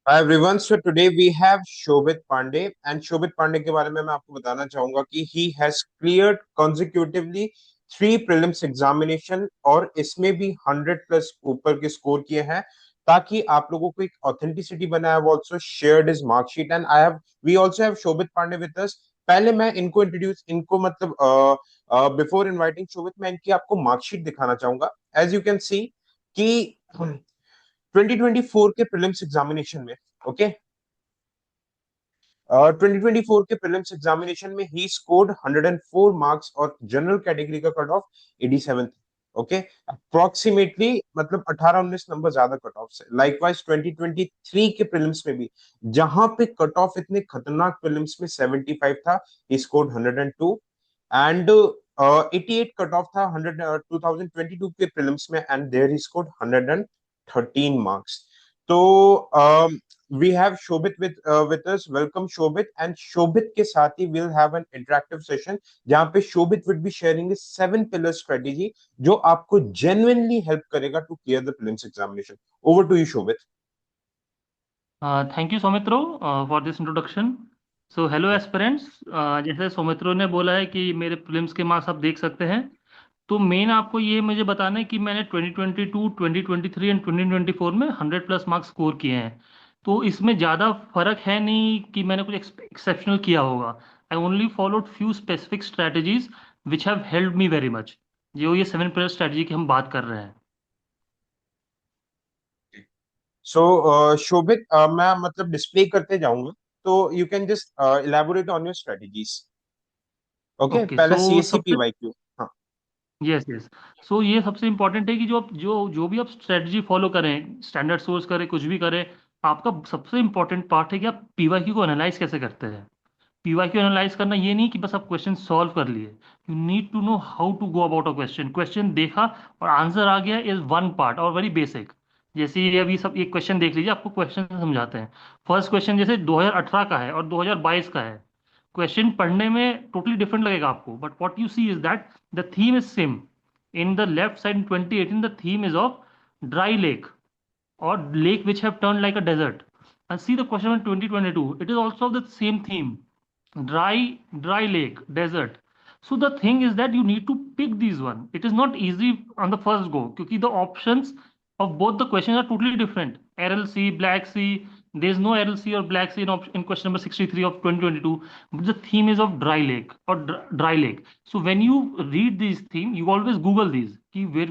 Hi everyone, so today we have Shobhit Pandey and Shobhit Pandey के बारे में मैं आपको बताना चाहूंगा कि he has cleared consecutively 3 prelims examination और इसमें भी 100 प्लस ऊपर के स्कोर किए हैं ताकि आप लोगों को एक ऑथेंटिसिटी बना है। Also shared his marksheet and I have we also have Shobhit Pandey with us. पहले मैं इनको इंट्रोड्यूस इनको मतलब बिफोर इनवाइटिंग शोभित मैं इनकी आपको मार्कशीट दिखाना चाहूंगा। एज यू कैन सी कि 2024 के प्रीलिम्स एग्जामिनेशन में, ओके, 2024 के प्रीलिम्स एग्जामिनेशन में ही स्कोर्ड 104 मार्क्स और जनरल कैटेगरी का कट ऑफ 87। ओके, अप्रोक्सीमेटली मतलब 18-19 नंबर ज्यादा कट ऑफ से। लाइकवाइज 2023 के प्रीलिम्स में भी जहां पे कट ऑफ इतने खतरनाक प्रीलिम्स में 75 था, he scored 102 and 88 cut off था 2022 के प्रीलिम्स में and there he scored 113 marks. तो we have Shobit with us. Welcome Shobit, and Shobit के साथ ही we'll have an interactive session जहाँ पे Shobit would be sharing a 7 pillar strategy जो आपको genuinely help करेगा to clear the prelims examination. Over to you Shobit. Thank you Soumitro for this introduction. So hello aspirants. जैसे सौमित्रो ने बोला है कि मेरे प्रीलिम्स के मार्क्स आप देख सकते हैं। तो मेन आपको ये मुझे बताना है कि मैंने 2022, 2023 एंड 2024 में 100 प्लस मार्क्स स्कोर किए हैं। तो इसमें ज़्यादा फर्क है नहीं कि मैंने कुछ एक्सेप्शनल किया होगा। I only followed few specific strategies which have help me very much. जो ये 7 पिलर स्ट्रेटजी की हम बात कर रहे हैं। So Shobit, मैं मतलब डिस्प्ले करते जाऊंगा तो you can just elaborate on your strategies. Okay, okay, पहला सो CSC सबसे PYQ। हाँ। Yes yes. सो ये सबसे इंपॉर्टेंट है कि जो भी आप स्ट्रेटजी फॉलो करें, स्टैंडर्ड सोर्स करें, कुछ भी करें, आपका सबसे इंपॉर्टेंट पार्ट है कि आप पीवाईक्यू को एनालाइज कैसे करते हैं। पीवाईक्यू एनालाइज करना ये नहीं कि बस आप क्वेश्चन सॉल्व कर लिए। You need to know how to go about a question. Question देखा और आंसर आ गया इज वन पार्ट और वेरी बेसिक। जैसे ये अभी सब एक क्वेश्चन देख लीजिए, आपको क्वेश्चन समझाते हैं। फर्स्ट क्वेश्चन जैसे 2018 का है और 2022 का है। क्वेश्चन पढ़ने में टोटली डिफरेंट लगेगा आपको, but what you see is that the theme is same. In the left side in 2018, the theme is of dry lake or lake which have turned like a desert. And see the question in 2022, it is also the same theme, dry lake, desert. So the thing is that you need to pick these one. It is not easy on the first go because the options of both the questions are totally different. RLC, Black Sea, there is no RLC or Black Sea in question number 63 of 2022, but the theme is of dry lake or dry lake. So when you read these theme, you always Google these.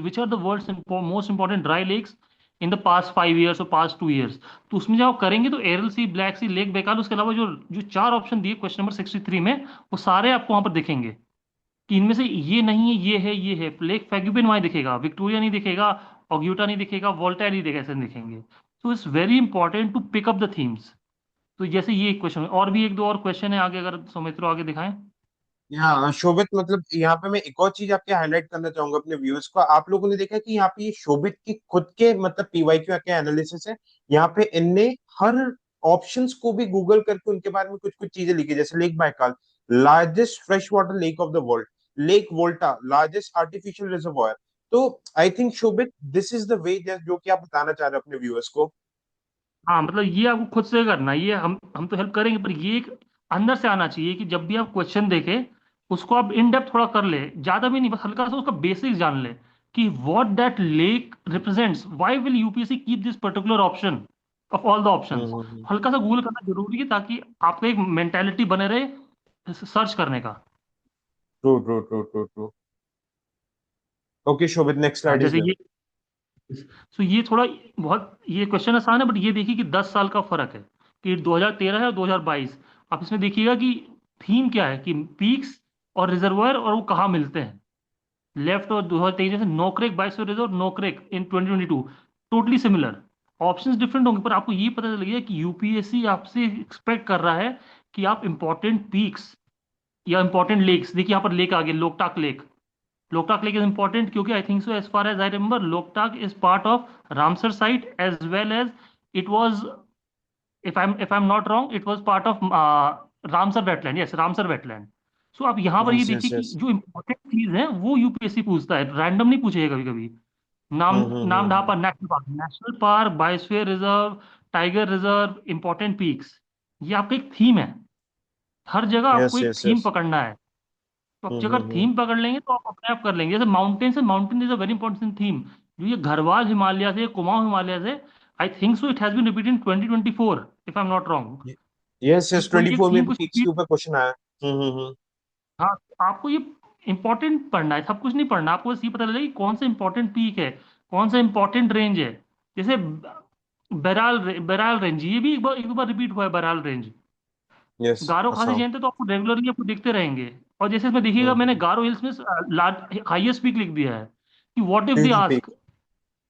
Which are the world's most important dry lakes in the past 5 years और past 2 years. तो उसमें जब आप करेंगे तो एरल सी, black सी, lake बेकार, उसके अलावा जो जो चार ऑप्शन दिए क्वेश्चन नंबर 63 में, वो सारे आपको वहां पर दिखेंगे कि इनमें से ये नहीं है, ये है। लेक फैग्यूपिन वहां दिखेगा, विक्टोरिया नहीं दिखेगा, ऑग्यूटा नहीं दिखेगा, वोल्टा नहीं दिखेगा, ऐसे नहीं दिखेंगे। तो it's very important to pick up the themes. तो जैसे ये एक क्वेश्चन और भी एक दो और क्वेश्चन है आगे, अगर सौमित्रो आगे दिखाएं। यहाँ शोभित मतलब यहाँ पे मैं एक और चीज आपके हाईलाइट करना चाहूंगा अपने व्यूअर्स को। आप लोगों ने देखा कि यहाँ पे ये शोभित की खुद के मतलब पीवाईक्यू के एनालिसिस है। यहाँ पे इनने हर ऑप्शंस को भी गूगल करके उनके बारे में कुछ कुछ चीजें लिखी, जैसे lake Baikal, largest fresh water lake of the world, lake Volta, largest artificial reservoir. तो I think Shobhit this is the way जो कि आप बताना चाह रहे हो अपने व्यूअर्स को। हाँ, मतलब ये आपको खुद से करना है। ये हम तो हेल्प करेंगे, पर ये एक अंदर से आना चाहिए कि जब भी आप क्वेश्चन देखें, उसको आप इन डेप्थ थोड़ा कर ले, ज्यादा भी नहीं, बस हल्का सा उसका बेसिक्स जान ले कि what that lake represents, why will UPSC keep this particular option of all the options. हल्का सा गूगल करना जरूरी है ताकि आपका एक मेंटेलिटी बने रहे सर्च करने का। True true true true true. Okay Shobhit, next हाँ, स्लाइड इज जैसे देयर। ये, तो ये थोड़ा बहुत ये क्वेश्चन आसान है, बट ये देखिए कि 10 साल का फर्क है कि 2013 है और 2022। आप इसमें देखिएगा कि थीम क्या है कि पीक्स और रिजर्वायर और वो कहाँ मिलते हैं। लेफ्ट और 2023 जैसे नोक्रेक बायोस्फीयर रिजर्व, नोक्रेक इन 2022, टोटली सिमिलर। ऑप्शंस डिफरेंट होंगे, पर आपको ये पता चल गया कि यूपीएससी आपसे एक्सपेक्ट कर रहा है कि आप इंपॉर्टेंट पीक्स या इंपॉर्टेंट लेक्स देखिए। यहाँ पर लेक आ गया, Loktak lake. Loktak Lake is important क्योंकि I think so, as far as I remember, Loktak is part of Ramsar site as well as it was, if I'm not wrong, it was part of Ramsar wetland. Yes, Ramsar wetland. So आप यहाँ पर ये yes देखिए yes कि yes. जो important चीज है वो यूपीएससी पूछता है, रैंडम नहीं पूछेगा कभी कभी। नाम नाम ढापा, हम्म। National park, biosphere reserve, tiger reserve, important peaks, ये आपका एक थीम है। हर जगह आपको यस एक यस थीम यस। पकड़ना है। तो आप अगर हम्म। थीम पकड़ लेंगे तो आप अपने आप कर लेंगे। जैसे माउंटेन से, mountain is a very important theme. जो ये घरवाल हिमालय से, कुमाऊं हिमालय से, I think so it has been repeated in 2024 if I am not wrong. Yes ये यस, कोई एक 24 में थीम भी कुछ पीक्स के repeat- ऊपर क्वेश्चन आया। हम्म। हाँ, तो आपको ये इंपॉर्टेंट पढ़ना है, सब कुछ नहीं पढ़ना। आपको बस ये पता लगेगा कि कौन सा इंपॉर्टेंट पीक है, कौन सा इंपॉर्टेंट रेंज है। जैसे बराल रेंज, ये भी एक बार रिपीट हुआ है, बराल रेंज। यस। गारो खासी असम। जयंती तो आपको रेगुलरली आपको दिखते रहेंगे। और जैसे इसमें देखिएगा, मैंने हम्म। गारो हिल्स में हाईएस्ट पीक लिख दिया है कि what if they huge peak. Ask.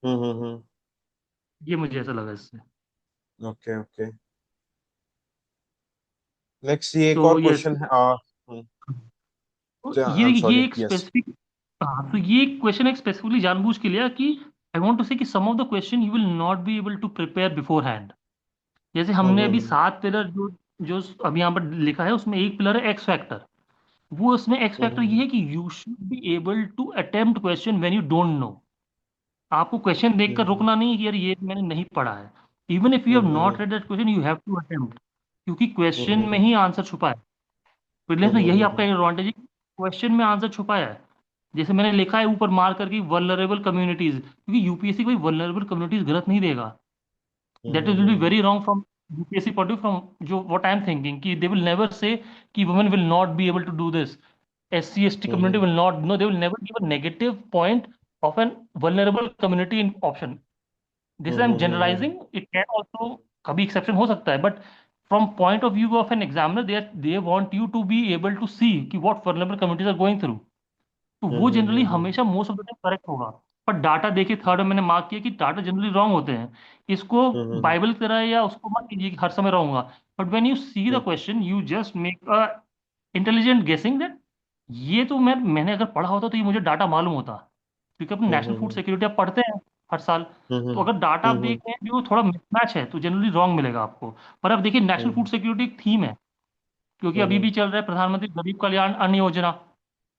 हम्म। ये मुझे ऐसा लगा इससे। Okay okay. नेक्स्ट ये एक और तो ये क्वेश्चन है। तो आई एम ये सॉरी, एक यस। स्पेसिफिक, हाँ, तो ये क्वेश्चन एक स्पेसिफिकली जानबूझ के लिया कि आई वांट टू से कि some of the question you will not be able to prepare beforehand. जैसे हमने अभी हम्म 7 पिलर जो जो अभी यहाँ पर लिखा है, उसमें एक पिलर है एक्स फैक्टर। वो उसमें एक्स फैक्टर ये हम्म है कि you should be able to attempt question when you don't know. आपको क्वेश्चन देखकर हम्म रुकना नहीं है कि यार ये मैंने नहीं पढ़ा है। Even if you have hmm not read that question, you have to attempt, क्योंकि क्वेश्चन में हम्म ही आंसर छुपा है। प्रीलिम्स में यही आपका एडवांटेज है, क्वेश्चन में आंसर छुपा है। जैसे मैंने लिखा है ऊपर मार्क करके, वल्नरेबल कम्युनिटीज, क्योंकि यूपीएससी कोई वल्नरेबल कम्युनिटीज गलत नहीं देगा। That is will be very wrong from UPSC point of from जो व्हाट आई एम थिंकिंग, कि दे विल नेवर से कि women will not be able to do this, SC ST community will not, no, they will never give a negative point of an vulnerable community in option. This I'm generalizing, it can also कभी exception हो सकता है, but from point of view of an examiner, they want you to be able to see कि what vulnerable communities are going through. तो वो generally हमेशा most of the time correct होगा। पर डाटा देखिए, थर्ड में मैंने मार्क किया कि डाटा जनरली रॉन्ग होते हैं। इसको बाइबल की तरह या उसको मत कीजिए कि हर समय रॉन्ग होगा। But when you see the question, you just make a intelligent guessing that ये तो मैंने अगर पढ़ा होता तो ये मुझे डाटा मालूम होता। क्योंकि अपने नेशनल फूड सिक्योरिटी आप पढ़ते हैं हर साल। तो अगर डाटा आप देख रहे हैं जो थोड़ा मिसमैच है, तो जनरली रॉन्ग मिलेगा आपको। पर अब देखिए, नेशनल फूड सिक्योरिटी एक थीम है, क्योंकि अभी भी चल रहा है प्रधानमंत्री गरीब कल्याण अन्न योजना।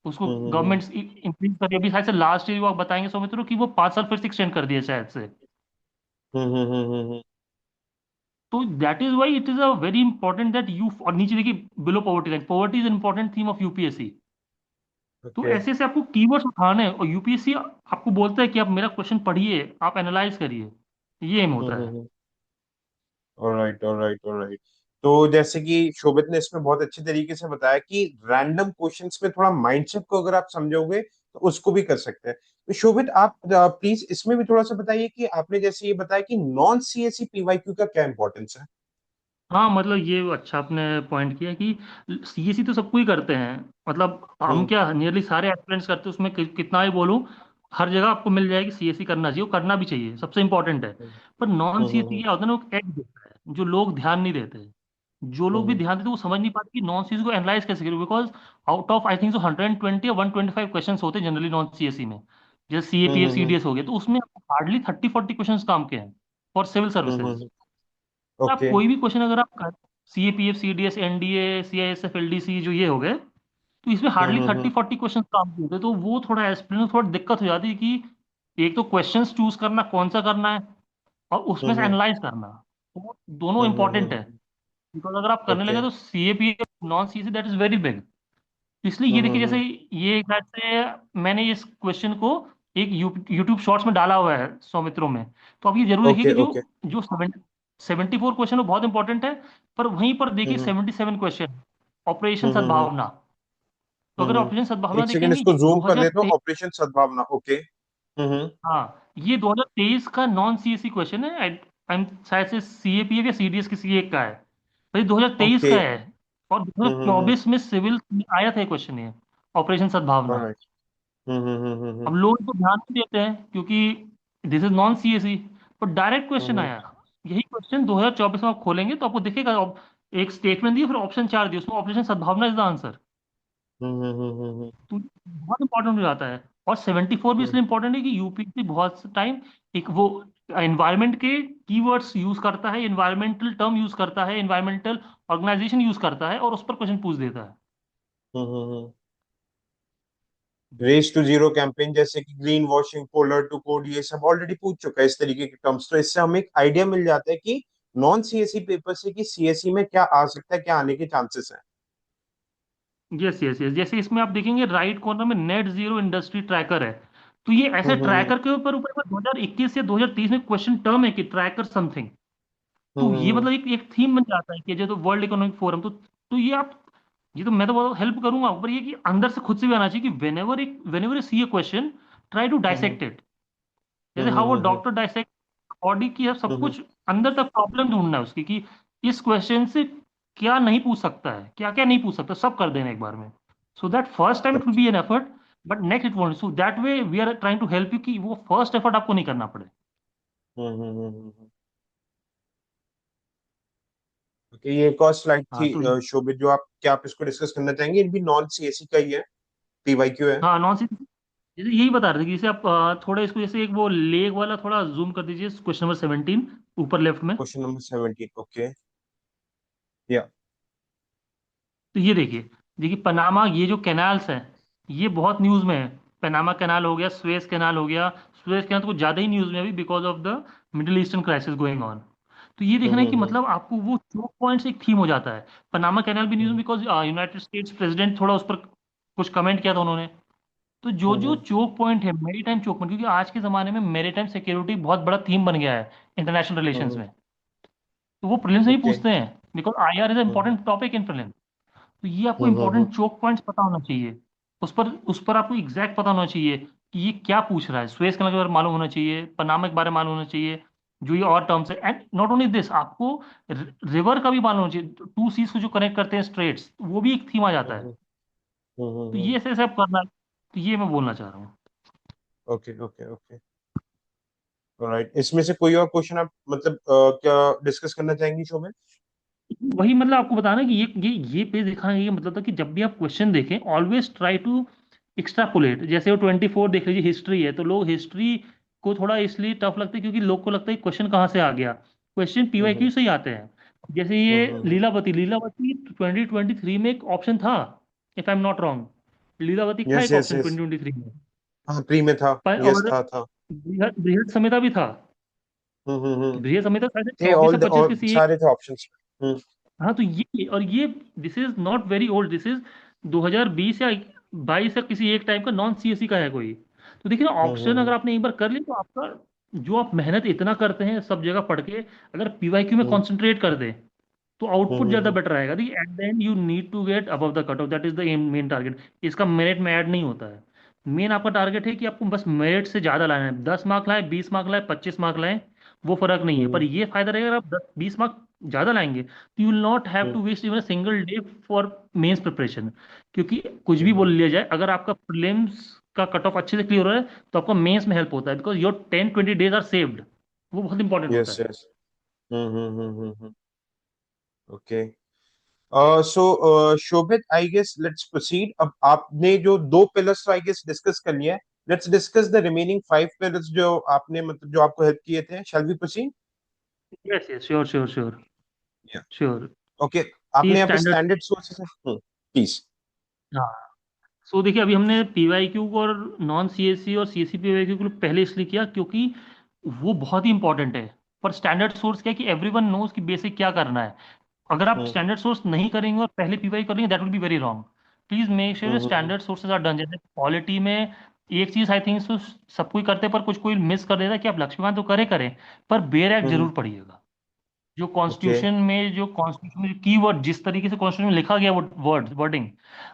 उसको गवर्नमेंट इंक्रीज कर रही है। अभी शायद से लास्ट ईयर वो आप बताएंगे सौमित्रो कि वो 5 साल फिर से एक्सटेंड कर दिया शायद से। तो that is why it is a very important that you, और नीचे देखिए below poverty line, poverty is important theme of UPSC. तो ओके। ऐसे ऐसे आपको कीवर्ड्स उठाने हैं, और यूपीएससी आपको बोलता है कि आप मेरा क्वेश्चन पढ़िए, आप एनालाइज करिए। ये एम होता है। Alright alright alright. तो जैसे कि शोभित ने इसमें बहुत अच्छे तरीके से बताया कि रैंडम क्वेश्चंस में थोड़ा माइंडसेट को अगर आप समझोगे तो उसको भी कर सकते हैं। तो शोभित, आप प्लीज इसमें भी थोड़ा सा बताइए कि आपने जैसे ये बताया कि नॉन सीएसई पीवाईक्यू का क्या इंपॉर्टेंस है। हाँ, मतलब ये अच्छा आपने पॉइंट किया कि सीएससी तो सबको ही करते हैं। मतलब हम हम्म क्या नियरली सारे एस्पिरेंट्स करते हैं, उसमें कितना ही बोलूँ, हर जगह आपको मिल जाएगी सीएससी करना चाहिए, वो करना भी चाहिए, सबसे इंपॉर्टेंट है। पर नॉन सीएससी हम्म क्या होता है ना, वो एड देता है जो लोग ध्यान नहीं देते। जो लोग भी हम्म ध्यान देते, वो समझ नहीं पाते कि नॉन सीएससी को एनालाइज कैसे करें, because out of I think सो 120 या 125 क्वेश्चन होते हैं जनरली नॉन सीएससी में। जैसे सीएपीएफ सीडीएस हो गया, तो उसमें हार्डली 30-40 क्वेश्चन काम के हैं फॉर सिविल सर्विसेज। आप ओके। कोई भी क्वेश्चन अगर आप कर, CAPF CDS NDA CISF LDC जो ये हो गए, तो इसमें हार्डली 30-40 क्वेश्चन काम के होते हैं। तो वो थोड़ा एस्पिरेंट में थोड़ा दिक्कत हो जाती है कि एक तो क्वेश्चंस चूज करना कौन सा करना है, और उसमें से एनालाइज करना। तो वो दोनों इंपॉर्टेंट है। बिकॉज अगर आप करने ओके। लगे तो CAPF non CAC that is very big. इसलिए ये देखिए, जैसे ये एक से मैंने इस क्वेश्चन को एक यूट्यूब शॉर्ट्स में डाला हुआ है सौमित्रों में। तो आप ये जरूर देखिए ओके कि जो ओके। जो 74 क्वेश्चन वो बहुत इंपॉर्टेंट है। पर वहीं पर देखिए 77 क्वेश्चन ऑपरेशन हम्म सद्भावना। तो अगर ऑपरेशन सद्भावना एक सेकंड देखेंगे इसको जूम कर लेता हूँ, 2023, ऑपरेशन सद्भावना। ओके। हाँ, ये 2023 का नॉन सीएससी क्वेश्चन है। शायद से सीएपीएफ या सीडीएस किसी एक का है। तो ये 2023 ओके। का है। और 2024 में सिविल में आया था क्वेश्चन ये, ऑपरेशन सद्भावना। ऑलराइट। अब लोग इसको ध्यान नहीं देते हैं क्योंकि दिस इज नॉन सीएसई। पर डायरेक्ट क्वेश्चन आया, यही क्वेश्चन 2024 में आप खोलेंगे तो आपको दिखेगा। एक स्टेटमेंट दिया, फिर ऑप्शन 4 दिए, उसमें ऑपरेशन सद्भावना इज द आंसर। तो बहुत इंपॉर्टेंट हो जाता है। और 74 भी इसलिए इंपॉर्टेंट है कि यूपीएससी बहुत टाइम एक वो एनवायरमेंट के कीवर्ड्स यूज करता है, एनवायरमेंटल टर्म यूज करता है, एनवायरमेंटल ऑर्गेनाइजेशन यूज करता है, और उस पर क्वेश्चन पूछ देता है। रेस टू जीरो कैंपेन जैसे कि green washing, polar to code, ये सब ऑलरेडी पूछ चुका है इस तरीके के टर्म्स। तो इससे हमें एक आइडिया मिल जाता है कि नॉन सीएसई पेपर से कि सीएसई में क्या आ सकता है, क्या आने के चांसेस हैं? यस यस यस, जैसे इसमें आप देखेंगे राइट कॉर्नर में नेट जीरो इंडस्ट्री ट्रैकर है। तो ये ऐसे हम्म ट्रैकर के ऊपर ऊपर 2021 या 2030 में क्वेश्चन टर्म है कि ट्रैकर समथिंग। तो ये हम्म मतलब एक थीम बन जाता है कि जो तो वर्ल्ड इकोनॉमिक फोरम, तो ये आप, ये तो मैं तो बहुत हेल्प करूंगा, पर ये कि अंदर से खुद से भी आना चाहिए कि whenever you see a question, try to hmm dissect it. जैसे हम्म हाउ वो हम्म डॉक्टर डाइसेक्ट बॉडी की है, सब हम्म कुछ अंदर तक प्रॉब्लम ढूंढना है उसकी, कि इस क्वेश्चन से क्या नहीं पूछ सकता है, क्या क्या नहीं पूछ सकता, सब कर देना एक बार में। So that first time it will be an effort, but next it won't, so that way we are trying to help you कि वो फर्स्ट एफर्ट आपको नहीं करना पड़े। ओके, ये एक और स्लाइड हाँ थी तो शोभित, जो आप क्या आप इसको डिस्कस करना चाहेंगे? ये भी नॉन सीएसई का ही है, पीवाईक्यू है। हाँ, नॉन सी, जैसे यही बता रहे थे कि जैसे आप थोड़ा इसको, जैसे एक वो लेग वाला थोड़ा जूम कर दीजिए, क्वेश्चन नंबर 17 ऊपर लेफ्ट में। Question number 17, okay. या। तो ये देखिए, देखिए पनामा, ये जो कैनाल्स हैं ये बहुत न्यूज़ में है। पनामा कैनाल हो गया, सुएज कैनाल हो गया। सुएज कैनाल तो कुछ ज़्यादा ही न्यूज़ में है अभी, because of the middle eastern crisis going on. तो ये देखना है कि हम्म मतलब आपको वो चोक पॉइंट्स एक थीम हो जाता है। पनामा कैनाल भी न्यूज़ में, बिकॉज यूनाइटेड स्टेट्स प्रेसिडेंट थोड़ा उस पर कुछ कमेंट किया था उन्होंने। तो जो जो हम्म चोक पॉइंट है, मेरीटाइम चोक पॉइंट, क्योंकि आज के ज़माने में मेरीटाइम सिक्योरिटी बहुत बड़ा थीम बन गया है इंटरनेशनल रिलेशंस हम्म में। तो वो प्रीलिम्स में ही ओके। पूछते हैं, because IR is hmm important topic in prelims. तो ये आपको हम्म इंपॉर्टेंट चोक पॉइंट्स पता होना चाहिए। उस पर आपको एग्जैक्ट पता होना चाहिए कि ये क्या पूछ रहा है। सुएज कैनाल के बारे में मालूम होना चाहिए, पनामा के बारे में मालूम होना चाहिए, जो ये और टर्म्स है। एंड नॉट ओनली दिस, आपको रिवर का भी मालूम होना चाहिए, टू सीज को जो कनेक्ट करते हैं स्ट्रेट्स, वो भी एक थीम आ जाता है। तो हम्म ये ऐसे सब करना है। तो ये मैं बोलना चाह रहा हूँ। Okay okay okay. राइट, इसमें से कोई और क्वेश्चन आप मतलब क्या डिस्कस करना चाहेंगी शोभित? वही मतलब आपको बताना कि ये पेज दिखाने का ये मतलब था कि जब भी आप क्वेश्चन देखें, ऑलवेज ट्राई टू एक्सट्रापोलेट। जैसे वो 24 देख लीजिए, हिस्ट्री है, तो लोग हिस्ट्री को थोड़ा इसलिए टफ लगता है क्योंकि लोग को लगता है क्वेश्चन कहाँ से आ गया। क्वेश्चन पीवाईक्यू से ही आते हैं। जैसे ये लीलावती, लीलावती 2023 में एक ऑप्शन था, if I am not wrong. Lilavati था यस एक यस ऑप्शन यस। 2023 में। हाँ, प्री में था। यस, और था। बृहद बृहद समेता भी था। हम्म। बृहद समेता शायद थे 24 ऑल या 25 और किसी एक। सारे थे ऑप्शंस। हम्म हाँ तो ये, और ये this is not very old, this is 2020 या 22 या किसी एक टाइप का नॉन सीएससी का है कोई। तो देखिए ना, ऑप्शन अगर हम्म आपने एक बार कर ली तो आपका, जो आप मेहनत इतना करते हैं सब जगह पढ़ के, अगर पीवाईक्यू में हम्म कंसंट्रेट कर दे तो आउटपुट ज्यादा हम्म बेटर आएगा। देखिए at the end you need to get above the cut off, that is the main target. इसका मेरिट में ऐड नहीं होता है। मेन आपका टारगेट है कि आपको बस मेरिट से ज्यादा लाना है। 10 मार्क लाए, 20 मार्क लाए, 25 मार्क लाए, वो फर्क नहीं है। पर हम्म ये फायदा रहेगा, अगर आप 10 20 मार्क ज्यादा लाएंगे तो you will not have hmm to waste even single day for mains preparation. क्योंकि कुछ भी हम्म बोल लिया जाए, अगर आपका प्रीलिम्स का कट ऑफ अच्छे से क्लियर हो रहा है तो आपका मेंस में हेल्प होता है, because your 10 20 days are saved. वो बहुत इंपॉर्टेंट होता यस है। Yes. Okay. Shobhit, I guess let's proceed. अब आपने जो दो पिलर्स आई गेस डिस्कस कर लिया है, let's discuss the remaining 5 pillars जो आपने मतलब जो आपको हेल्प किए थे। Shall we proceed? Yes yes, sure sure sure sure. Okay. See आपने यहाँ पे स्टैंडर्ड, स्टैंडर्ड सोर्सेस है, प्लीज। हाँ। सो देखिए, अभी हमने पीवाईक्यू को और नॉन सीएससी और सीएससी पीवाईक्यू को पहले इसलिए किया क्योंकि वो बहुत ही इंपॉर्टेंट है। पर स्टैंडर्ड सोर्स क्या है कि एवरीवन नोज कि बेसिक क्या करना है। अगर आप हम्म स्टैंडर्ड सोर्स नहीं करेंगे और पहले पीवाई करेंगे, that will be very wrong. Please make sure hmm standard sources are done. जैसे पॉलिटी में एक चीज आई थिंक सब कोई करते हैं, पर कुछ कोई मिस कर देता है कि आप लक्ष्मीकांत तो करें, पर बेयर एक्ट हम्म जरूर पढ़िएगा। ओके। जो कॉन्स्टिट्यूशन में की वर्ड, जिस तरीके से कॉन्स्टिट्यूशन में लिखा गया वो वर्डिंग,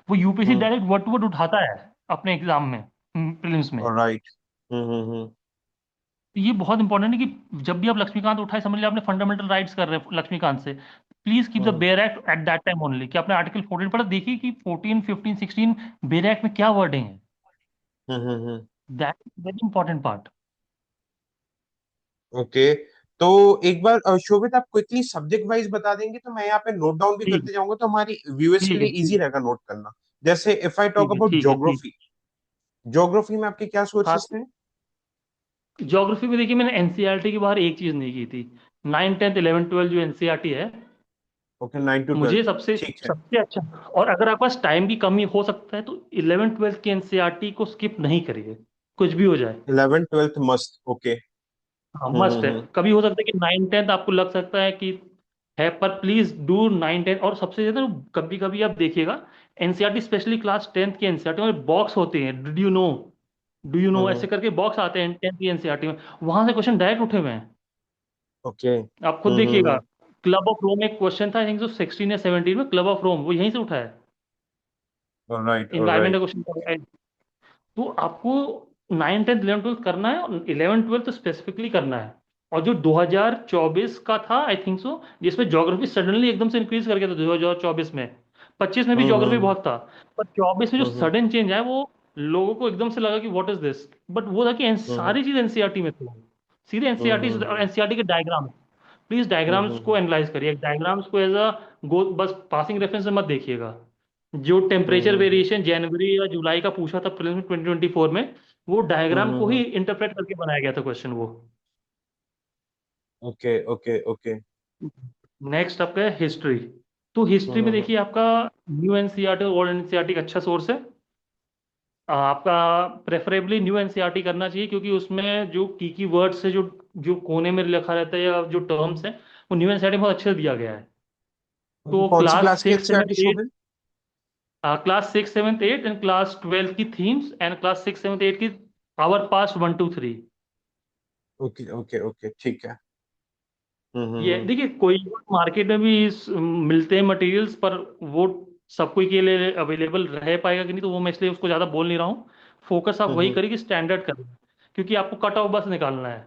वो UPSC hmm direct word to word उठाता है अपने एग्जाम में, प्रीलिम्स में। ऑलराइट। तो ये बहुत इंपॉर्टेंट है कि जब भी आप लक्ष्मीकांत उठाए, समझ लिया आपने फंडामेंटल राइट्स कर रहे हैं लक्ष्मीकांत से, please keep the hmm bare act at that time only. कि आपने आर्टिकल 14 पढ़ा, देखिए कि 14 15 16 बेयर एक्ट में क्या वर्डिंग है। That is very important part. Okay. तो एक बार शोभित, आप क्विकली सब्जेक्ट वाइज बता देंगे तो मैं यहाँ पे नोट डाउन भी ठीक करते जाऊंगा, तो हमारी व्यूअर्स के ठीक लिए है इजी ठीक रहेगा नोट करना। जैसे इफ आई टॉक ठीक है अबाउट ठीक है ठीक। ज्योग्राफी, ज्योग्राफी में आपके क्या हाँ, सोर्सेस थे? ज्योग्राफी में देखिए मैंने एनसीईआरटी के बाहर एक चीज नहीं की थी। 9 10 11 12 जो एनसीईआरटी है, ओके, 9 to 12। मुझे सबसे ठीक है। सबसे अच्छा। और अगर आपके पास टाइम की कमी हो सकता है तो 11 12 की एनसीईआरटी को स्किप नहीं करिए, कुछ भी हो जाए। 11th 12th मस्त, ओके। हाँ मस्ट है। हम्म। कभी हो सकता है कि 9-10 आपको लग सकता है कि है, पर प्लीज डू 9-10। और सबसे ज्यादा कभी कभी आप देखिएगा एनसीईआरटी, स्पेशली क्लास 10th की एनसीईआरटी में बॉक्स होते हैं, डू यू नो ऐसे हम्म। करके बॉक्स आते हैं 10th की एनसीईआरटी में, वहां से क्वेश्चन डायरेक्ट उठे हुए हैं। ओके। आप खुद देखिएगा, हम्म। क्लब ऑफ रोम एक क्वेश्चन था, आई थिंक जो 16 या 17 में, क्लब ऑफ रोम वो यहीं से उठा है, ऑलराइट इन्वायरमेंट का ऑलराइट। क्वेश्चन था। तो आपको 9, 10, 11, 12 करना है, और 11, 12 तो स्पेसिफिकली करना है। और जो 2024 का था आई थिंक सो, जिसमें ज्योग्राफी सडनली एकदम से इंक्रीज कर गया था 2024 में, 25 में भी ज्योग्राफी हम्म। बहुत था, पर 24 में जो हम्म। सडन चेंज आया वो लोगों को एकदम से लगा कि व्हाट इज दिस। बट वो था कि हम्म। सारी चीज एनसीईआरटी में थी, सीधे एनसीईआरटी, और हम्म। एनसीईआरटी के डायग्राम। प्लीज डायग्राम्स को हम्म। एनालाइज करिए, डायग्राम्स को एज अ गो, बस पासिंग रेफरेंस में मत देखिएगा। जो टेम्परेचर हम्म। वेरिएशन जनवरी या जुलाई का पूछा था प्रीलिम्स में 2024 में, वो डायग्राम को ही इंटरप्रेट करके बनाया गया था क्वेश्चन वो। Okay okay okay. नेक्स्ट आपका है हिस्ट्री। तो हिस्ट्री में हम्म। देखिए आपका न्यू एनसीईआरटी और ओल्ड एनसीईआरटी का अच्छा सोर्स है। आपका प्रेफरेबली न्यू एनसीईआरटी करना चाहिए, क्योंकि उसमें जो की वर्ड्स है, जो जो कोने में लिखा रहता है, या जो टर्म्स है, वो न्यू एनसीईआरटी में बहुत अच्छे से दिया गया है। अभी तो कौन सी क्लास क्लास की 6, NCERT 7, Shobhit? Class 6, 7, 8 and class 12 की थीम्स, एंड क्लास 6, 7, 8 की our past 1, 2, 3। Okay okay okay ठीक है। ये देखिए, कोई मार्केट में भी मिलते हैं मटेरियल्स, पर वो सब कोई के लिए अवेलेबल रह पाएगा कि नहीं, तो वो मैं इसलिए उसको ज़्यादा बोल नहीं रहा हूँ। फोकस आप वही हम्म। करिए कि स्टैंडर्ड करें, क्योंकि आपको कट ऑफ बस निकालना है।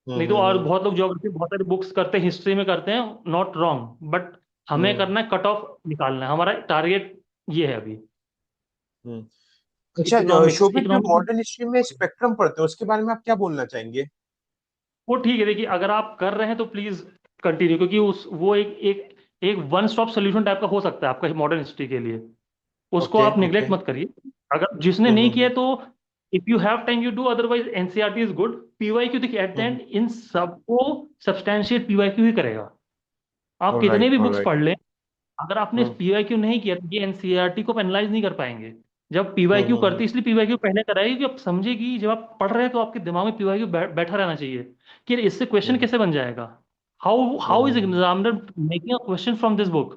नहीं तो, और हम्म। बहुत लोग ज्योग्राफी बहुत सारी बुक्स करते हैं, हिस्ट्री में करते हैं, नॉट रॉन्ग, बट हमें हम्म। करना है कट ऑफ निकालना है, हमारा टारगेट ये है अभी। हम्म। अच्छा, इकोनॉमिक्स, शोभित जो इकोनॉमिक्स मॉडर्न हिस्ट्री में स्पेक्ट्रम पढ़ते हैं उसके बारे में आप क्या बोलना चाहेंगे? वो ठीक है। देखिए, अगर आप कर रहे हैं तो प्लीज कंटिन्यू, क्योंकि उस वो एक एक एक वन स्टॉप सोल्यूशन टाइप का हो सकता है आपका मॉडर्न हिस्ट्री के लिए। उसको ओके आप निग्लेक्ट ओके। मत करिए। अगर जिसने नहीं किया हम्म। है, तो if you have time you do, otherwise NCERT is good. PYQ देखिए, एट द हम्म। एंड इन सबको सब्सटैंशिएट पीवाईक्यू ही करेगा। आप कितने ऑलराइट भी बुक्स ऑलराइट। पढ़ लें, अगर आपने हम्म पीवाईक्यू नहीं किया तो ये एनसीईआरटी को एनालाइज नहीं कर पाएंगे। जब पीवाईक्यू हम्म। करते, इसलिए पीवाईक्यू पहले कराएगी कि आप समझे कि जब आप पढ़ रहे हैं तो आपके दिमाग में पीवाईक्यू बैठा रहना चाहिए, कि यार इससे क्वेश्चन हम्म। कैसे बन जाएगा, how how is hmm. Examiner making a question from this book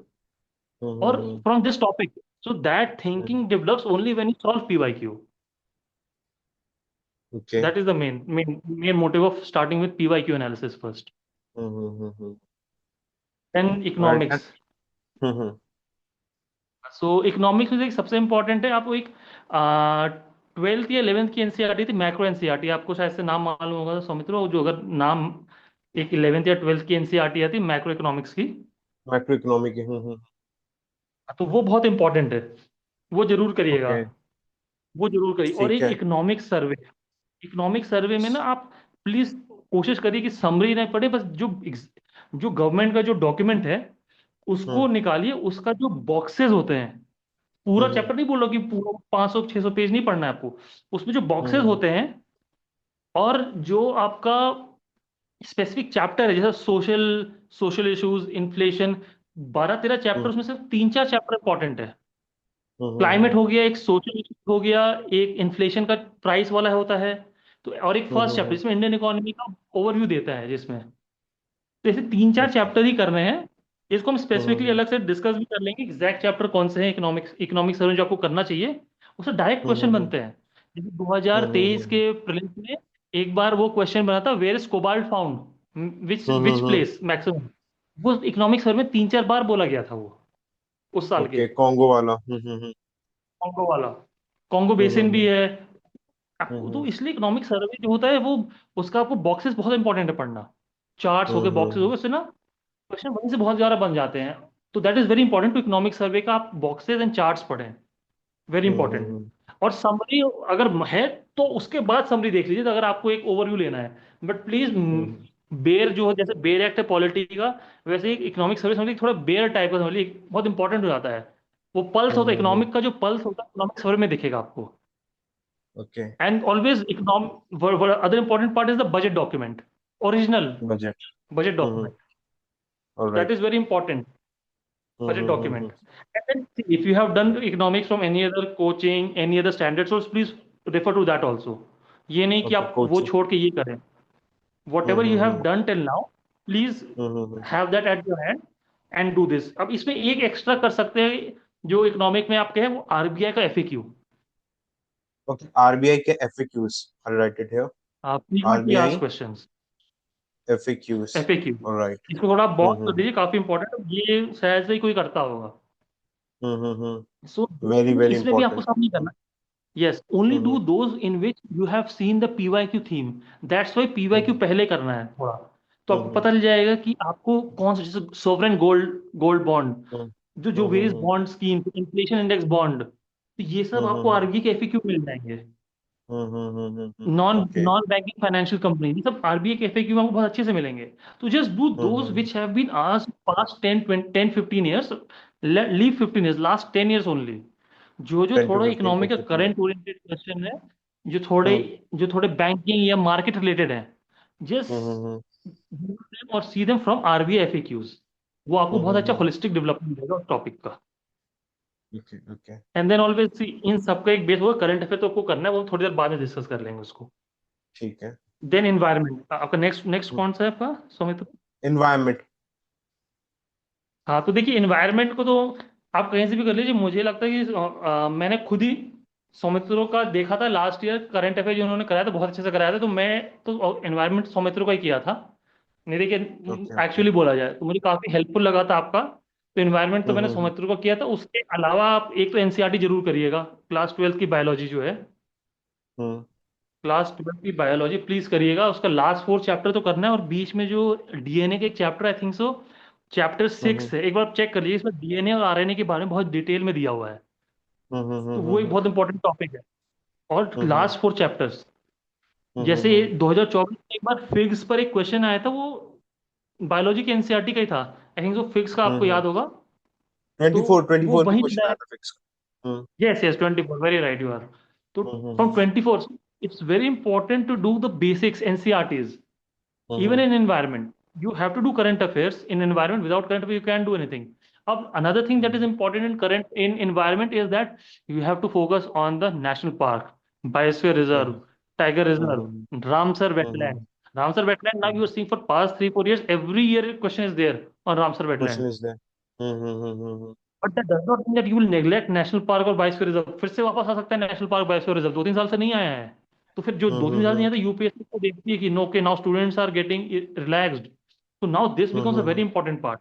और hmm. From this topic. So that hmm. Thinking develops only when you solve PYQ. Okay. That is the main motive of starting with PYQ analysis first. Hmm. Then alright. economics. Hmm. So economics में एक सबसे important है, आपको एक 12th या 11th की NCERT थी, macro NCERT, आपको शायद से नाम मालूम होगा तो सौमित्रो, जो अगर नाम, एक 11th या 12th की एनसीईआरटी आती मैक्रो इकोनॉमिक्स की। Macro economic. तो वो बहुत इंपॉर्टेंट है, वो जरूर करिएगा, ओके वो जरूर करिए। और ठीक एक है। इकोनॉमिक सर्वे में ना आप प्लीज कोशिश करिए कि समरी नहीं पढ़े, बस जो जो गवर्नमेंट का जो डॉक्यूमेंट है उसको हम्म। निकालिए, उसका जो बॉक्सेस होते हैं, पूरा हम्म। चैप्टर नहीं बोल रहा कि पूरा 500-600 पेज नहीं पढ़ना है आपको, उसमें जो बॉक्सेस हम्म। होते हैं, और जो आपका स्पेसिफिक चैप्टर है, जैसे social social issues, inflation, 12-13 chapter, हम्म। उसमें सिर्फ 3-4 चैप्टर इंपॉर्टेंट है। क्लाइमेट हम्म। हो गया, एक सोशल इशू हो गया, एक इन्फ्लेशन का प्राइस वाला होता है, तो और एक फर्स्ट चैप्टर हम्म। जिसमें इंडियन इकोनॉमी का ओवरव्यू देता है, जिसमें तो ऐसे 3-4 ओके। चैप्टर ही करने हैं। इसको हम स्पेसिफिकली हम्म। अलग से डिस्कस भी कर लेंगे, एग्जैक्ट चैप्टर कौन से हैं इकोनॉमिक्स सर्वे जो आपको करना चाहिए। उससे डायरेक्ट क्वेश्चन हम्म। बनते हैं। जैसे 2023 हम्म। के प्रीलिम्स में एक बार वो क्वेश्चन बना था, where is cobalt found, which which hmm. Place maximum. वो इकोनॉमिक्स सर्वे में 3-4 बार बोला गया था वो, उस साल के। ओके कॉन्गो वाला। कॉन्गो वाला, कॉन्गो बेसिन भी हम्म। है आपको, तो हम्म। इसलिए इकोनॉमिक सर्वे जो होता है वो, उसका आपको बॉक्सेस बहुत इंपॉर्टेंट है पढ़ना। चार्ट्स हो गए, बॉक्सेस हो हम्म। गए, उससे ना क्वेश्चन वहीं से बहुत ज्यादा बन जाते हैं। तो that is very important to economic survey का, आप बॉक्सेस एंड चार्ट्स पढ़ें, वेरी इंपॉर्टेंट। हम्म। और समरी अगर है तो उसके बाद समरी देख लीजिए, तो अगर आपको एक ओवरव्यू लेना है। But please, hmm. बेयर जो है, जैसे बेयर एक्ट है पॉलिटी का, वैसे ही इकोनॉमिक सर्वे समझ थोड़ा बेयर टाइप का समझ लीजिए, बहुत इंपॉर्टेंट हो जाता है। वो पल्स होता है हम्म। इकोनॉमिक का, जो पल्स होता है इकोनॉमिक सर्वे में दिखेगा आपको। Okay. And always other important part is the budget document, original budget. budget hmm. document. So that alright. is very important, budget hmm. document. And then see, if you have done economics from any other coaching, any other standard source, please refer to that also. ये नहीं कि okay आप वो coaching. छोड़ के ये करें। whatever you have hmm done till now, please hmm have that at your hand and do this. अब इसमें एक एक्स्ट्रा कर सकते हैं, जो इकोनॉमिक में आपके है, वो आरबीआई का एफएक्यू। ओके, आरबीआई के FAQs, I right it here. Frequently asked RBI questions, FAQs, FAQ. Alright. इसको थोड़ा बहुत कर हम्म दीजिए, काफी इंपॉर्टेंट है ये, शायद से ही कोई करता होगा। सो वेरी वेरी इसमें भी आपको इंपॉर्टेंट। सब नहीं करना। Yes, only do hmm those in which you have seen the PYQ theme. That's why PYQ हम्म पहले करना है थोड़ा। तो आपको हम्म पता चल जाएगा कि आपको कौन सा, जैसे सोवरेन गोल्ड गोल्ड बॉन्ड, हम्म जो जो various hmm bond scheme, inflation index bond, तो ये सब आपको हम्म आरबीआई के एफएक्यू मिल जाएंगे। Non okay. Non banking financial company, ये सब आरबीआई के एफएक्यू आपको बहुत अच्छे से मिलेंगे। तो just do those hmm which have been asked past 10 15 years, leave 15 years, last 10 years only. जो जो 10 to थोड़ा 15 इकोनॉमिक का एफएक्यू। करंट ओरिएंटेड क्वेश्चन है, जो थोड़े हम्म जो थोड़े बैंकिंग या मार्केट रिलेटेड है, हम्म जस्ट और see them from RBI FAQs. वो आपको बहुत अच्छा हम्म होलिस्टिक डेवलपमेंट देगा उस टॉपिक का। Okay okay. And then always see, इन सबका एक बेस होगा, करंट अफेयर तो आपको करना है, वो थोड़ी देर बाद में डिस्कस कर लेंगे उसको। ठीक है। देन एनवायरमेंट आपका नेक्स्ट नेक्स्ट कौन सा है आपका, सौमित्र? एनवायरमेंट। हाँ, तो देखिए एनवायरनमेंट को तो आप कहीं से भी कर लीजिए। मुझे लगता है कि मैंने खुद ही सौमित्रों का देखा था लास्ट ईयर, करंट अफेयर जो उन्होंने कराया था बहुत अच्छे से कराया था, तो मैं तो एनवायरनमेंट सौमित्रों का ही किया था। नहीं ओके देखिए, ओके। एक्चुअली बोला जाए तो मुझे काफ़ी हेल्पफुल लगा था आपका। तो एनवायरनमेंट तो मैंने हम्म सौमित्रों का किया था। उसके अलावा आप एक तो एनसीईआरटी जरूर करिएगा, क्लास 12 की बायोलॉजी जो है, हम्म क्लास 12 की बायोलॉजी प्लीज करिएगा। उसका लास्ट 4 चैप्टर तो करना है, और बीच में जो डीएनए का एक chapter, I think so chapter हम्म 6 है, एक बार चेक कर लीजिए। इसमें डीएनए और आरएनए के बारे में बहुत डिटेल में दिया हुआ है। तो वो एक हम्म बहुत इंपॉर्टेंट टॉपिक है। और हम्म लास्ट 4 चैप्टर्स, जैसे हम्म 2024 में एक बार फिग्स पर एक क्वेश्चन आया था, वो बायोलॉजी के एनसीईआरटी का ही था। आई थिंक सो फिग्स का आपको हम्म याद होगा। तो वो 24 में वहीं क्वेश्चन आया था fix. Hmm yes yes 24, very right you are. तो from hmm 24, it's very important to do the basics NCERTs. Even hmm in environment, you have to do current affairs in environment. Without current affairs, you can't do anything. Another thing that is important in environment is that you have to focus on the national park, biosphere reserve, tiger reserve, Ramsar wetland. Ramsar wetland. Now you are seeing for past 3 4 years, every year a question is there on Ramsar question wetland. Is there. But that does not mean that you will neglect national park और biosphere reserve। फिर से वापस आ सकता है national park biosphere reserve, 2 3 साल से नहीं आया है। तो फिर जो 2 3 साल से नहीं आता, यूपीएससी को देखती है कि नो के now students are getting relaxed, so now this becomes a very important part.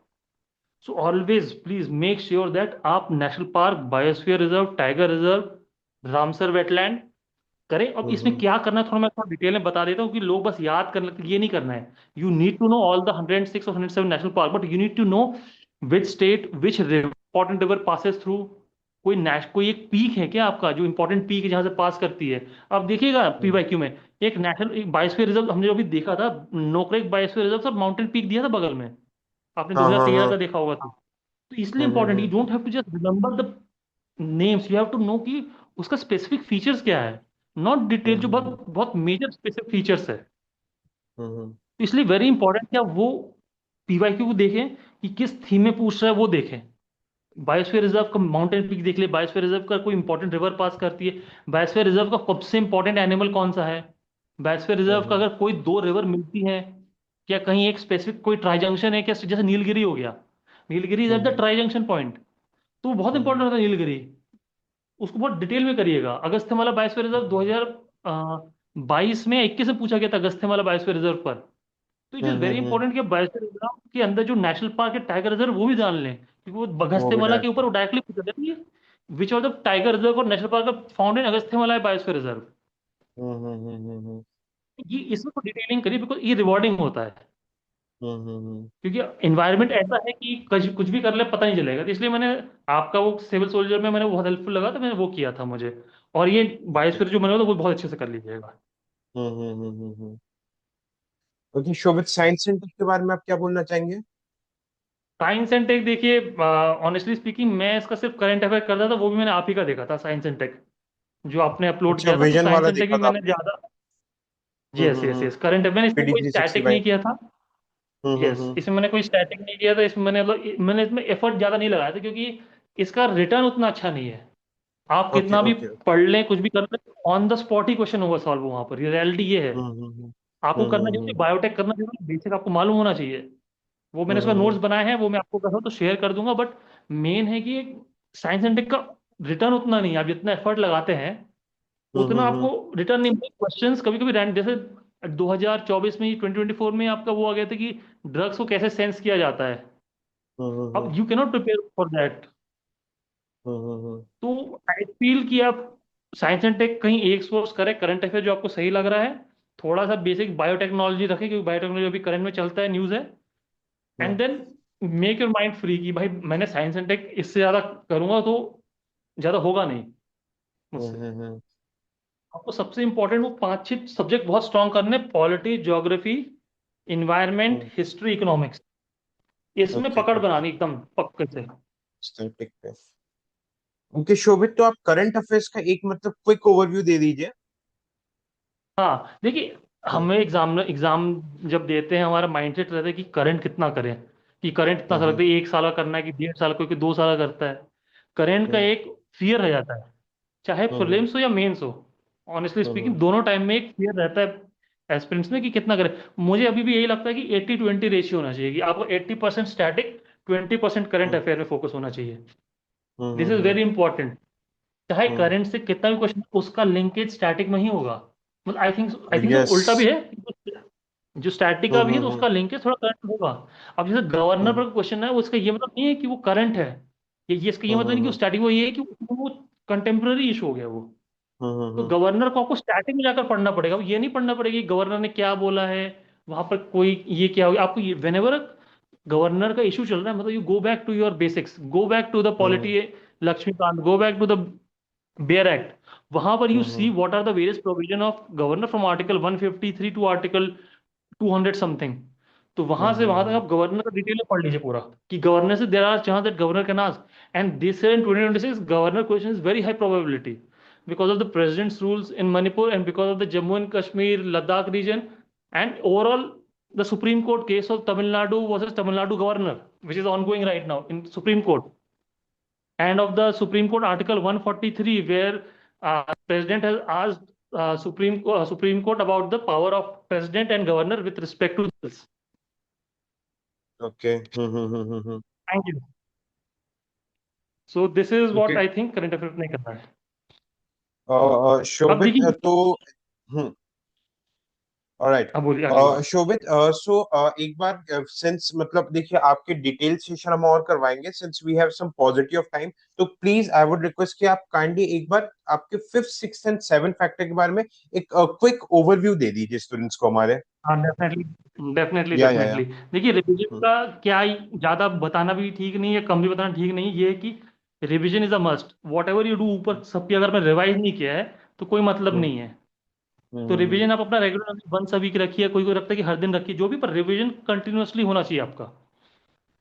So always please make sure that आप national park, biosphere reserve, tiger reserve, Ramsar wetland करें। अब इसमें क्या करना है थोड़ा मैं थोड़ा डिटेल में बता देता हूँ, कि लोग बस याद कर लेते हैं, ये नहीं करना है। You need to know all the 106 और 107 national park, but you need to know which state which important river passes through. कोई एक पीक है क्या आपका, जो इंपॉर्टेंट पीक है जहां से पास करती है? अब देखिएगा पीवाईक्यू में एक नेशनल, एक बायोस्फीयर रिजर्व हमने जो अभी देखा था, Nokrek biosphere reserve, sir mountain peak दिया था बगल में, आपने हाँ हाँ 2013 हाँ। का देखा होगा। तो इसलिए important, you don't have to just remember the names, you have to know कि उसका स्पेसिफिक फीचर्स क्या है, नॉट डिटेल, जो बहुत बहुत मेजर स्पेसिफिक फीचर्स है। तो इसलिए वेरी इंपॉर्टेंट कि आप वो पीवाईक्यू को देखें कि किस थीम में पूछ रहा है, वो देखें। बायोस्फीयर रिजर्व का माउंटेन पीक देख ले, बायोस्फीयर रिजर्व का कोई इंपॉर्टेंट रिवर पास करती है, बायोस्फीयर रिजर्व का सबसे इंपॉर्टेंट एनिमल कौन सा है, बायोस्फीयर रिजर्व का अगर कोई दो रिवर मिलती है, क्या कहीं एक स्पेसिफिक कोई ट्राई जंक्शन है क्या, जैसे नीलगिरी हो गया, Nilgiri is at the tri junction point. तो वो बहुत इंपॉर्टेंट होता है नीलगिरी, उसको बहुत डिटेल में करिएगा। अगस्थ्यमाला बायोस्फीयर रिजर्व 2022 में 21 में पूछा गया था, अगस्थ्यमाला बायोस्फीयर रिजर्व पर। तो इट इज वेरी इंपॉर्टेंट कि बायोस्फीयर रिजर्व के अंदर जो नेशनल पार्क है, टाइगर रिजर्व, वो भी जान लें, क्योंकि वो वो भी अगस्थ्यमाला के ऊपर डायरेक्ट। वो डायरेक्टली पूछा था कि which of the tiger reserve और national park found in Agasthyamala biosphere reserve. ये इसमें तो डिटेलिंग करिए, बिकॉज ये रिवॉर्डिंग होता है। क्योंकि एनवायरनमेंट ऐसा है कि कुछ कुछ भी कर ले पता नहीं चलेगा। तो इसलिए मैंने आपका वो सिविल सोल्जर में मैंने वो बहुत हेल्पफुल लगा, तो मैंने वो किया था मुझे। और ये ओके। बायोस्फीयर जो मैंने तो वो बहुत अच्छे से कर लीजिएगा। ओके शोभित, साइंस सेंटर के बारे में आप क्या बोलना चाहेंगे? साइंस एंड टेक देखिए, ऑनेस्टली स्पीकिंग मैं इसका सिर्फ करंट अफेयर करता था, वो भी मैंने आप ही का देखा था, साइंस एंड टेक जो आपने अपलोड अच्छा, किया था। तो विजन साइंस वाला एंड टेक भी देखा था मैंने आपने? ज्यादा, yes yes yes, current affair, मैंने इसमें कोई पीडी 365। स्टैटिक नहीं किया था। यस, हम्म इसमें मैंने कोई स्टैटिक नहीं किया था। इसमें मैंने इसमें एफर्ट ज्यादा नहीं लगाया था, क्योंकि इसका रिटर्न उतना अच्छा नहीं है। आप ओके कितना भी ओके। पढ़ लें, कुछ भी कर लें, on the spot he question होगा सॉल्व वहां पर, रियलिटी ये है। आपको करना चाहिए, हम्म बायोटेक करना चाहिए, बेसिक आपको मालूम होना चाहिए। वो मैंने उसका हम्म नोट्स बनाए हैं, वो मैं आपको कहा तो शेयर कर दूंगा। बट मेन है कि साइंस एंड टेक का रिटर्न उतना नहीं है। आप जितना एफर्ट लगाते हैं उतना हम्म आपको रिटर्न नहीं मिलेगा। क्वेश्चंस कभी कभी रैंड, जैसे 2024 में, 2024 में आपका वो आ गया था कि ड्रग्स को कैसे सेंस किया जाता है। अब hmm you cannot prepare for that. Hmm तो आई फील कि आप साइंस एंड टेक कहीं एक सोर्स करें, करंट अफेयर जो आपको सही लग रहा है, थोड़ा सा बेसिक बायोटेक्नोलॉजी रखें क्योंकि बायोटेक्नोलॉजी अभी करंट में चलता है, न्यूज़ है। And then make your mind free कि भाई मैंने साइंस एंड टेक इससे ज़्यादा करूंगा तो ज़्यादा होगा नहीं मुझसे। हम्म आपको सबसे इंपॉर्टेंट वो 5-6 सब्जेक्ट बहुत स्ट्रांग करने, polity, geography, environment, history, economics. इसमें ओके पकड़ ओके। बनानी एकदम पक्के से। स्टैटिक पे। ओके शोभित, तो आप करंट अफेयर्स का एक मतलब क्विक ओवरव्यू दे दीजिए। हाँ देखिए, हम्म हमें एग्जाम एग्जाम जब देते हैं हमारा माइंडसेट रहता है कि करंट कितना करें, कि करंट कितना हम्म करते हैं, 1 साल का करना है कि 1.5 साल का, कोई 2 साल का करता है। करंट का हम्म एक फियर रह जाता है, चाहे हम्म प्रीलिम्स हो या मेंस हो। ऑनेस्टली स्पीकिंग हम्म दोनों टाइम में एक फियर रहता है एस्पिरेंट्स में कि कितना करें। मुझे अभी भी यही लगता है कि 80-20 रेशियो होना चाहिए, कि आपको 80% स्टैटिक, 20% करंट हम्म अफेयर में फोकस होना चाहिए। This is hmm very important. चाहे हम्म करंट से कितना भी क्वेश्चन, उसका लिंकेज स्टैटिक में ही होगा। मतलब आई थिंक तो यस। उल्टा भी है, जो स्टैटिक का भी है तो हम्म उसका लिंकेज थोड़ा करंट होगा। अब जैसे गवर्नर हम्म पर क्वेश्चन है, वो इसका ये मतलब नहीं है कि वो करंट है। ये इसका ये मतलब नहीं कि वो हम्म स्टैटिक, वो ये है कि वो कंटेम्प्रेरी इशू हो गया वो। तो हम्म गवर्नर को आपको स्टार्टिंग में जाकर पढ़ना पड़ेगा, ये नहीं पढ़ना पड़ेगा कि गवर्नर ने क्या बोला है, वहां पर कोई ये क्या हो गया आपको। ये वेनेवर गवर्नर का इशू चल रहा है, मतलब you go back to your basics, go back to the hmm polity, Laxmikanth, go back to the bare act. वहां पर you see hmm what are the various provision of governor from article 153 to article 200 something. तो वहां से वहां तक हम्म आप governor का detail में पढ़ लीजिए पूरा, कि गवर्नर से there are chance that governor can ask. And this year in 2026 governor question is very high probability because of the president's rules in Manipur and because of the Jammu and Kashmir, Ladakh region, and overall the Supreme Court case of Tamil Nadu versus Tamil Nadu governor, which is ongoing right now in Supreme Court, and of the Supreme Court Article 143, where President has asked Supreme Court about the power of President and Governor with respect to this. Okay Thank you. So this is what okay. I think current affairs नहीं करना है। अब शोभित देखिए, तो हम्म alright. हाँ बोलिए, आगे बोलिए। शोभित सो एक बार सिंस मतलब देखिए आपके डिटेल सेशन हम और करवाएंगे since we have some positive of time. तो प्लीज आई वुड रिक्वेस्ट कि आप काइंडली एक बार आपके fifth six and seven factor के बारे में एक क्विक ओवरव्यू दे दीजिए स्टूडेंट्स को हमारे। हाँ डेफिनेटली डेफिनेटली या डेफिनेटली। देखिए रिवीजन का क्या ही ज़्यादा बताना भी ठीक नहीं है, कम भी बताना ठीक नहीं है। ये है कि revision is a must, what ever you do ऊपर सबकी अगर मैं रिवाइज नहीं किया है तो कोई मतलब हम्म नहीं है। तो रिवीजन आप अपना रेगुलर वंस अ वीक रखिए, कोई कोई रखता है कि हर दिन रखिए, जो भी, पर रिवीजन कंटिन्यूअसली होना चाहिए आपका।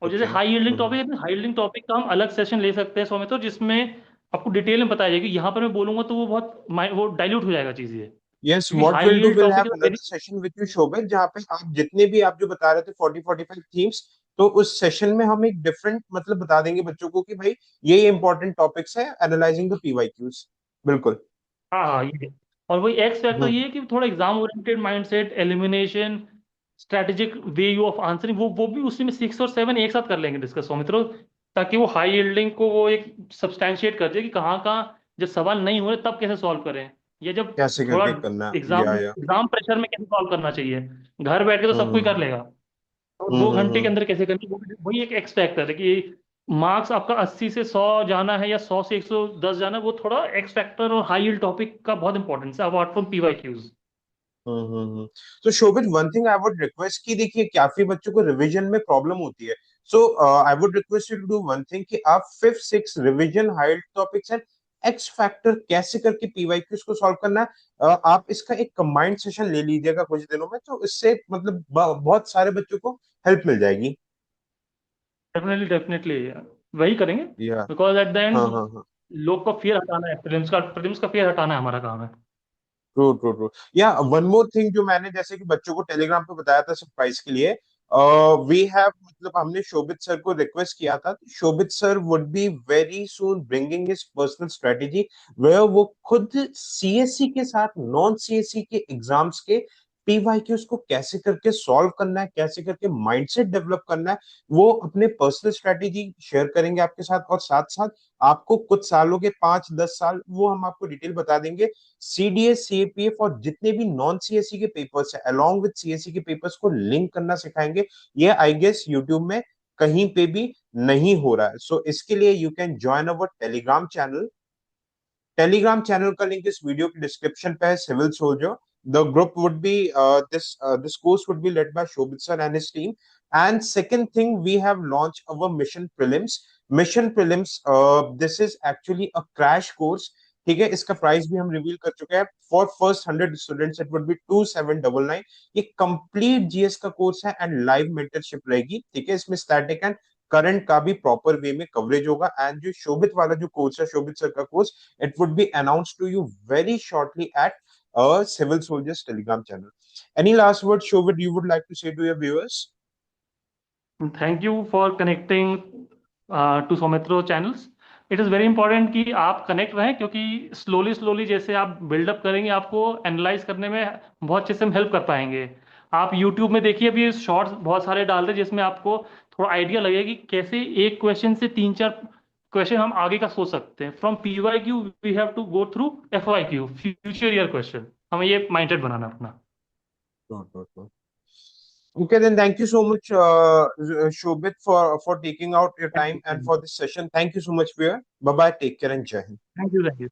और जैसे ओके हाई यील्डिंग टॉपिक है, हाई यील्डिंग टॉपिक का हम अलग सेशन ले सकते हैं स्वामी, तो जिसमें आपको डिटेल में बताया जाएगा। यहाँ पर मैं बोलूंगा तो वो बहुत वो डाइल्यूट हो जाएगा चीज़ ये, यस क्योंकि what high will do yield will topic have is another very. Session with you Shobhit जहाँ पे आप जितने भी आप जो बता रहे थे 40-45 थीम्स। तो उस सेशन में हम एक डिफरेंट मतलब बता देंगे बच्चों को कि भाई ये इंपॉर्टेंट टॉपिक्स है एनालाइजिंग द पीवाईक्यूज। बिल्कुल। हाँ हाँ, ये और वही एक्स फैक्टर हम्म ये है कि थोड़ा exam oriented mindset, elimination, strategic way you of answering, वो भी उसी में 6 और 7 एक साथ कर लेंगे डिस्कस मित्रों, ताकि वो हाई यील्डिंग को वो एक सब्सटैंशिएट कर दे कि कहाँ कहाँ जब सवाल नहीं हो रहे तब कैसे सॉल्व करें, या जब कैसे थोड़ा करके करना है एग्जाम या एग्जाम प्रेशर में कैसे सॉल्व करना चाहिए। घर बैठ के तो सब कोई कर हम्म लेगा, तो 2 घंटे के हम्म अंदर कैसे करनी, वही एक एक्स फैक्टर है कि मार्क्स आपका 80 से 100 जाना है या 100 से 110 जाना है। वो थोड़ा एक्स फैक्टर और हाई यील्ड टॉपिक का बहुत इंपॉर्टेंस है अपार्ट फ्रॉम पीवाईक्यूज। तो Shobhit one thing I would request कि देखिए काफी बच्चों को रिवीजन में प्रॉब्लम होती है। So I would request you to do one thing कि आप fifth six revision high yield topics and X factor कैसे करके पीवाईक्यूज को सॉल्व करना है। आप इसका एक कंबाइंड सेशन ले लीजिएगा कुछ दिनों में तो इससे मतलब बहुत सारे बच्चों को हेल्प मिल जाएगी। डेफिनेटली डेफिनेटली वही करेंगे, या बिकॉज एट द हाँ एंड हाँ हाँ। लोग का फियर हटाना है, प्रीलिम्स का फियर हटाना है, हमारा काम है। True true true. या वन मोर थिंग जो मैंने जैसे कि बच्चों को टेलीग्राम पे बताया था सरप्राइज के लिए। वी हैव मतलब हमने शोभित सर को रिक्वेस्ट किया था Shobhit sir would be very soon bringing his personal strategy where वो खुद सीएससी के साथ नॉन सीएससी के एग्जाम्स के पीवाईक्यूज को कैसे करके सॉल्व करना है, कैसे करके माइंडसेट डेवलप करना है, वो अपने पर्सनल स्ट्रेटेजी शेयर करेंगे आपके साथ, और साथ साथ आपको कुछ सालों के 5-10 साल वो हम आपको डिटेल बता देंगे। सीडीएस, सीएपीएफ और जितने भी नॉन सीएससी के पेपर्स है अलोंग विद सीएससी के पेपर्स को लिंक करना सिखाएंगे। ये आई गेस यूट्यूब में कहीं पे भी नहीं हो रहा है। सो इसके लिए you can join our Telegram channel. Telegram channel का लिंक इस वीडियो के डिस्क्रिप्शन पे है, civil soldier. The group would be this course would be led by Shobit sir and his team. And second thing, we have launched our mission prelims. Mission prelims, this is actually a crash course. ठीक है, इसका price भी हम reveal कर चुके हैं। For first 100 students it would be 2799। ये complete GS का कोर्स है एंड लाइव मेंटरशिप रहेगी। ठीक है, इसमें स्टैटिक एंड करंट का भी प्रॉपर वे में कवरेज होगा। एंड जो शोभित वाला जो कोर्स है, शोभित सर का course, it would be announced to you very shortly at Civil Soldiers Telegram channel. Any last words, Shobit, you would like to say to your viewers? Thank you for connecting to Sometro channels. It is very important कि आप connect रहें, क्योंकि slowly slowly जैसे आप buildup करेंगे आपको analyse करने में बहुत अच्छे से हम हेल्प कर पाएंगे। आप यूट्यूब में देखिए, अभी शॉर्ट्स बहुत सारे डाल रहे हैं जिसमें आपको थोड़ा आइडिया लगेगा कि कैसे एक क्वेश्चन से 3-4 क्वेश्चन हम आगे का सोच सकते हैं। From PYQ we have to go through FYQ, future year question. हमें ये माइंडसेट बनाना अपना। Good, good, good. Okay, then thank you so much, Shobit, for taking out your time and for this session. Thank you so much, Veer. Bye bye. Take care and Jai Hind. Thank you, thank you.